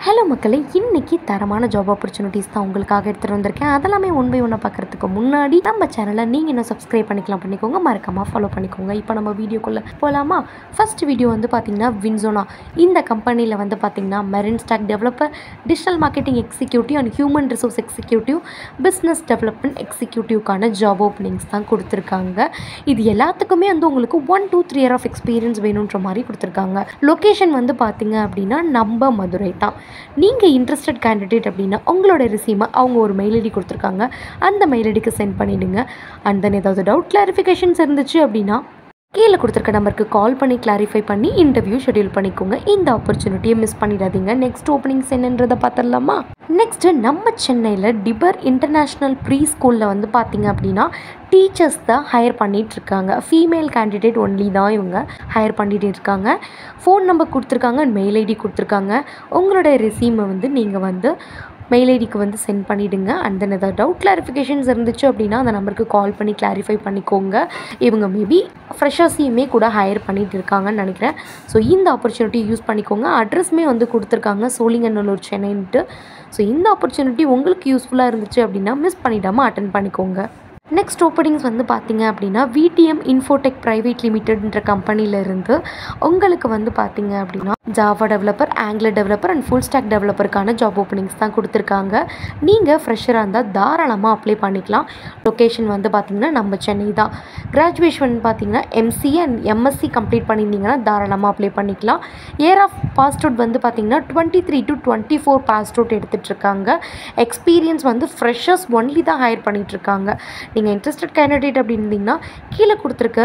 Hello மக்களே, இன்றைக்கி தரமான ஜாப் ஆப்பர்ச்சுனிட்டிஸ் தான் உங்களுக்காக எடுத்துகிட்டு வந்திருக்கேன். அதெல்லாமே ஒன் பை ஒன்னாக பார்க்குறதுக்கு முன்னாடி நம்ம சேனலை நீங்கள் இன்னும் சப்ஸ்கிரைப் பண்ணிக்கோங்க, மறக்காமல் ஃபாலோ பண்ணிக்கோங்க. இப்போ நம்ம வீடியோக்குள்ளே போகலாமா? ஃபஸ்ட் வீடியோ பார்த்திங்கன்னா வின்சோனா. இந்த கம்பெனியில் பார்த்திங்கன்னா MERN stack developer, digital marketing executive and human resource executive, business development எக்ஸிக்யூட்டிவ்க்கான ஜாப் ஓப்பனிங்ஸ் தான் கொடுத்துருக்காங்க. இது எல்லாத்துக்குமே உங்களுக்கு 1 to 3 year ஆஃப் எக்ஸ்பீரியன்ஸ் வேணுன்ற மாதிரி கொடுத்துருக்காங்க. லொக்கேஷன் பார்த்திங்க அப்படின்னா நம்ம மதுரை தான். நீங்கள் இன்ட்ரெஸ்டட் கேண்டிடேட் அப்படின்னா உங்களோட ரெஸ்யூமை அவங்க ஒரு மெயில் ஐடி கொடுத்துருக்காங்க, அந்த மெயில் ஐடிக்கு சென்ட் பண்ணிவிடுங்க. அண்ட் தென் ஏதாவது டவுட் கிளாரிஃபிகேஷன்ஸ் இருந்துச்சு அப்படின்னா கீழே கொடுத்துருக்க நம்பருக்கு கால் பண்ணி கிளாரிஃபை பண்ணி இன்டர்வியூ ஷெடியூல் பண்ணிக்கோங்க. இந்த ஆப்பர்ச்சுனிட்டியை மிஸ் பண்ணிடாதீங்க. நெக்ஸ்ட் ஓப்பனிங்ஸ் என்னன்றதை பார்த்துடலாமா? நெக்ஸ்ட்டு நம்ம சென்னையில் டிபர் இன்டர்நேஷ்னல் ப்ரீ ஸ்கூலில் பார்த்திங்க அப்படின்னா டீச்சர்ஸ் தான் ஹையர் பண்ணிகிட்ருக்காங்க. ஃபீமேல் கேண்டிடேட் ஒன்லி தான் இவங்க ஹையர் பண்ணிகிட்டு இருக்காங்க. ஃபோன் நம்பர் கொடுத்துருக்காங்க, மெயில் ஐடி கொடுத்துருக்காங்க. உங்களோட ரெஸ்யூமை நீங்கள் மெயில் ஐடிக்கு சென்ட் பண்ணிவிடுங்க. அண்ட் தென் ஏதாவது டவுட் கிளாரிஃபிகேஷன்ஸ் இருந்துச்சு அப்படின்னா அந்த நம்பருக்கு கால் பண்ணி கிளாரிஃபை பண்ணிக்கோங்க. இவங்க மேபி ஃப்ரெஷர்ஸையுமே கூட ஹையர் பண்ணிகிட்டு இருக்காங்கன்னு நினைக்கிறேன். ஸோ இந்த ஆப்பர்ச்சுனிட்டி யூஸ் பண்ணிக்கோங்க. அட்ரஸ்மே கொடுத்துருக்காங்க, சோழிங்கநல்லூர், சென்னைன்ட்டு. ஸோ இந்த ஆப்பர்ச்சுனிட்டி உங்களுக்கு யூஸ்ஃபுல்லாக இருந்துச்சு அப்படின்னா மிஸ் பண்ணிடாமல் அட்டென்ட் பண்ணிக்கோங்க. நெக்ஸ்ட் ஓப்பனிங்ஸ் பார்த்திங்க அப்படின்னா விடிஎம் இன்ஃபோடெக் ப்ரைவேட் லிமிடெட்ன்ற கம்பெனியிலேருந்து உங்களுக்கு பார்த்திங்க அப்படின்னா Java developer, Angular developer and full stack டெவலப்பருக்கான ஜாப் ஓப்பனிங்ஸ் தான் கொடுத்துருக்காங்க. நீங்கள் ஃப்ரெஷராக இருந்தால் தாராளமாக அப்ளை பண்ணிக்கலாம். லொக்கேஷன் பார்த்திங்கன்னா நம்ம சென்னை தான். கிராஜுவேஷன் பார்த்திங்கன்னா எம்சிஏ அண்ட் எம்எஸ்சி கம்ப்ளீட் பண்ணியிருந்தீங்கன்னா தாராளமாக அப்ளை பண்ணிக்கலாம். இயர் ஆஃப் பாஸ்ட் அவுட் பார்த்திங்கன்னா 23 to 24 பாஸ்ட் அவுட் எடுத்துகிட்ருக்காங்க. எக்ஸ்பீரியன்ஸ் ஃப்ரெஷர்ஸ் ஒன்லி தான் ஹையர் பண்ணிகிட்ருக்காங்க. நீங்கள் இன்ட்ரெஸ்டட் கேண்டிடேட் அப்படின்னு இருந்தீங்கன்னா கீழே கொடுத்துருக்க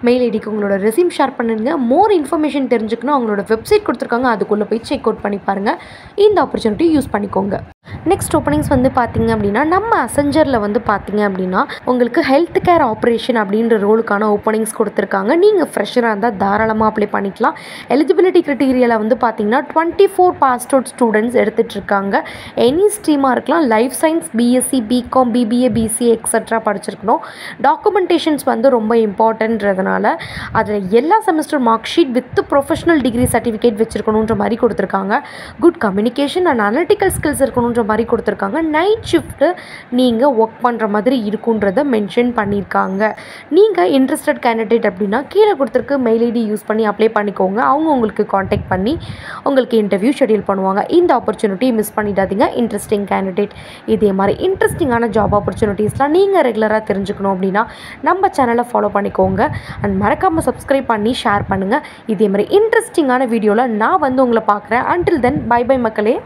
மெயில் ஐடிக்கு உங்களோட ரெஸ்யூம் ஷேர் பண்ணுங்க. மோர் இன்ஃபர்மேஷன் தெரிஞ்சுக்கணும், அவங்களோட வெப்சைட் கொடுத்துருக்காங்க, அதுக்குள்ளே போய் செக் அவுட் பண்ணி பாருங்கள். இந்த ஆப்பர்ச்சுனிட்டி யூஸ் பண்ணிக்கோங்க. நெக்ஸ்ட் ஓப்பனிங்ஸ் பார்த்திங்க அப்படின்னா நம்ம அசெஞ்சரில் பார்த்திங்க அப்படின்னா உங்களுக்கு ஹெல்த் கேர் ஆப்ரேஷன் அப்படின்ற ரோலுக்கான ஓப்பனிங்ஸ் கொடுத்துருக்காங்க. நீங்கள் ஃப்ரெஷராக இருந்தால் தாராளமாக அப்ளை பண்ணிக்கலாம். எலிஜிபிலிட்டி க்ரைட்டீரியாவில் பார்த்திங்கன்னா 24 பாஸ்ட் அவுட் ஸ்டூடெண்ட்ஸ் எடுத்துகிட்ருக்காங்க. எனி ஸ்ட்ரீமாக இருக்கலாம். Life science, BSc, BCom, BBA, BCA extra படிச்சிருக்கணும். டாக்குமெண்டேஷன்ஸ் ரொம்ப இம்பார்ட்டன்றதுனால அதில் எல்லா semester mark sheet with professional degree certificate வச்சுருக்கணுன்ற மாதிரி கொடுத்துருக்காங்க. Good communication and analytical skills இருக்கணுன்ற மாதிரி கொடுத்துருக்காங்க. நைட் ஷிஃப்ட்டு நீங்கள் ஒர்க் பண்ணுற மாதிரி இருக்குன்றதை மென்ஷன் பண்ணியிருக்காங்க. நீங்கள் இன்ட்ரெஸ்டட் கேண்டிடேட் அப்படின்னா கீழே கொடுத்துருக்க மெயில் ஐடி யூஸ் பண்ணி அப்ளை பண்ணிக்கோங்க. அவங்க உங்களுக்கு காண்டாக்ட் பண்ணி உங்களுக்கு இன்டர்வியூ ஷெடியூல் பண்ணுவாங்க. இந்த ஆப்பர்ச்சுனிட்டியை மிஸ் பண்ணிடாதீங்க. இன்ட்ரெஸ்டிங் கேண்டிடேட் இதே மாதிரி இன்ட்ரெஸ்டிங்கான ஜாப் ஆப்பர்ச்சுனிட்டிஸ்லாம் நீங்கள் ரெகுலராக தெரிஞ்சுக்கணும் அப்படின்னா நம்ம சேனலை ஃபாலோ பண்ணிக்கோங்க. அண்ட் மறக்காமல் சப்ஸ்கிரைப் பண்ணி ஷேர் பண்ணுங்கள். இதே மாதிரி இன்ட்ரெஸ்டிங்கான வீடியோவில் நான் உங்களை பார்க்குறேன். அன்டில் தென் பை பை மக்களே.